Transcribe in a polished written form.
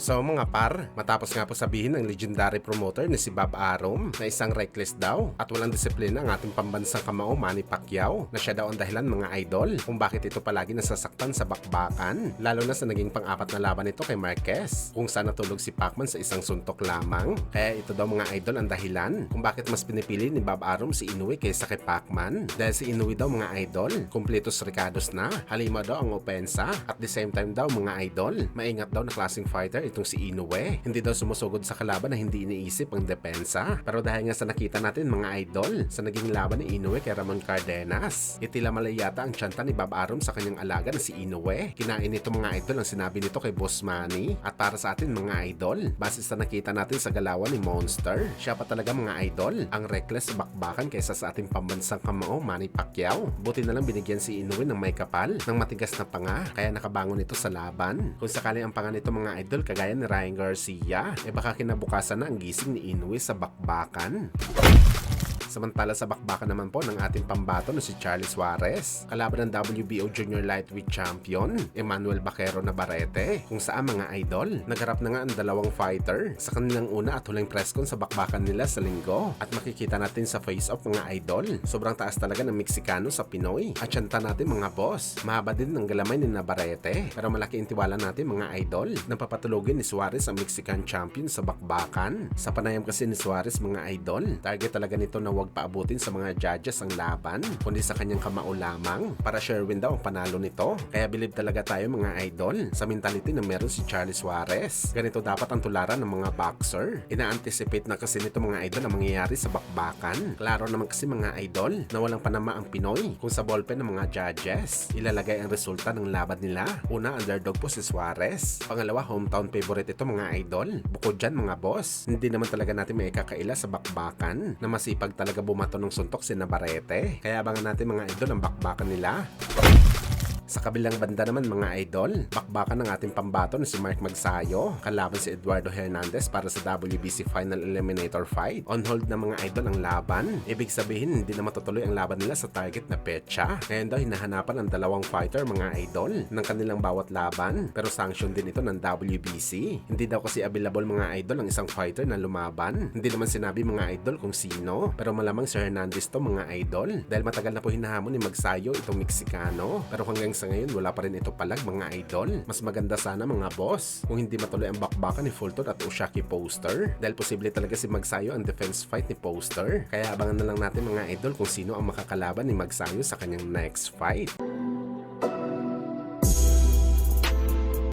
So mga par, matapos nga po sabihin ng legendary promoter ni si Bob Arum na isang reckless daw at walang disiplina ang ating pambansang kamao Manny Pacquiao na siya daw ang dahilan mga idol kung bakit ito palagi nasasaktan sa bakbakan, lalo na sa naging pang-apat na laban nito kay Marquez kung saan natulog si Pacman sa isang suntok lamang. Kaya ito daw mga idol ang dahilan kung bakit mas pinipili ni Bob Arum si Inoue kaysa kay Pacman, dahil si Inoue daw mga idol kumpletos recados na, halima daw ang opensa at the same time daw mga idol maingat daw na klaseng fighter itong si Inoue. Hindi daw sumusugod sa kalaban na hindi iniisip ang depensa. Pero dahil nga sa nakita natin mga idol sa naging laban ni Inoue kay Ramon Cardenas, itila malay yata ang tiyanta ni Bob Arum sa kanyang alaga na si Inoue. Kinain nito mga idol ang sinabi nito kay Boss Manny. At para sa atin mga idol, base sa nakita natin sa galawan ni Monster, siya pa talaga mga idol ang reckless sa bakbakan kaysa sa ating pambansang kamao Manny Pacquiao. Buti na lang binigyan si Inoue ng may kapal ng matigas na panga kaya nakabangon ito sa laban. Kung sakali ang panga nito mga idol kagaya ni Ryan Garcia, baka kinabukasan na ang gising ni Inoue sa bakbakan. Samantala sa bakbakan naman po ng ating pambato na si Charlie Suarez, kalaban ng WBO Junior Lightweight Champion Emmanuel Baquero Navarrete, kung saan mga idol nagharap na nga ang dalawang fighter sa kanilang una at huling press con sa bakbakan nila sa linggo. At makikita natin sa face-off mga idol, sobrang taas talaga ng Meksikano sa Pinoy. At syanta natin mga boss, mahaba din ng galamay ni Navarrete, pero malaki ang tiwala natin mga idol na papatulogin ni Suarez ang Mexican champion sa bakbakan. Sa panayam kasi ni Suarez mga idol, target talaga nito na huwag paabutin sa mga judges ang laban, kundi sa kanyang kamao lamang para sure win daw ang panalo nito. Kaya believe talaga tayo mga idol sa mentality na meron si Charlie Suarez. Ganito dapat ang tularan ng mga boxer. Ina-anticipate na kasi nito mga idol ang mangyayari sa bakbakan. Klaro naman kasi mga idol na walang panama ang Pinoy kung sa ballpen ng mga judges ilalagay ang resulta ng laban nila. Una, underdog po si Suarez. Pangalawa, hometown favorite ito mga idol. Bukod dyan mga boss, hindi naman talaga natin may ikakaila sa bakbakan na masipag talaga bumato ng suntok si Navarrete. Kaya abangan natin mga idol ang bakbakan nila. Sa kabilang banda naman mga idol, bakbakan ng ating pambato na si Mark Magsayo kalaban si Eduardo Hernandez para sa WBC Final Eliminator Fight. On hold na mga idol ang laban. Ibig sabihin hindi na matutuloy ang laban nila sa target na petsa. Ngayon daw hinahanapan ng dalawang fighter mga idol ng kanilang bawat laban, pero sanction din ito ng WBC. Hindi daw kasi available mga idol ang isang fighter na lumaban. Hindi naman sinabi mga idol kung sino, pero malamang si Hernandez to mga idol dahil matagal na po hinahamon ni Magsayo itong Meksikano. Pero hanggang sa ngayon wala pa rin ito palag mga idol. Mas maganda sana mga boss kung hindi matuloy ang bakbakan ni Fulton at Ushaki Poster, dahil posible talaga si Magsayo ang defense fight ni Poster. Kaya abangan na lang natin mga idol kung sino ang makakalaban ni Magsayo sa kanyang next fight.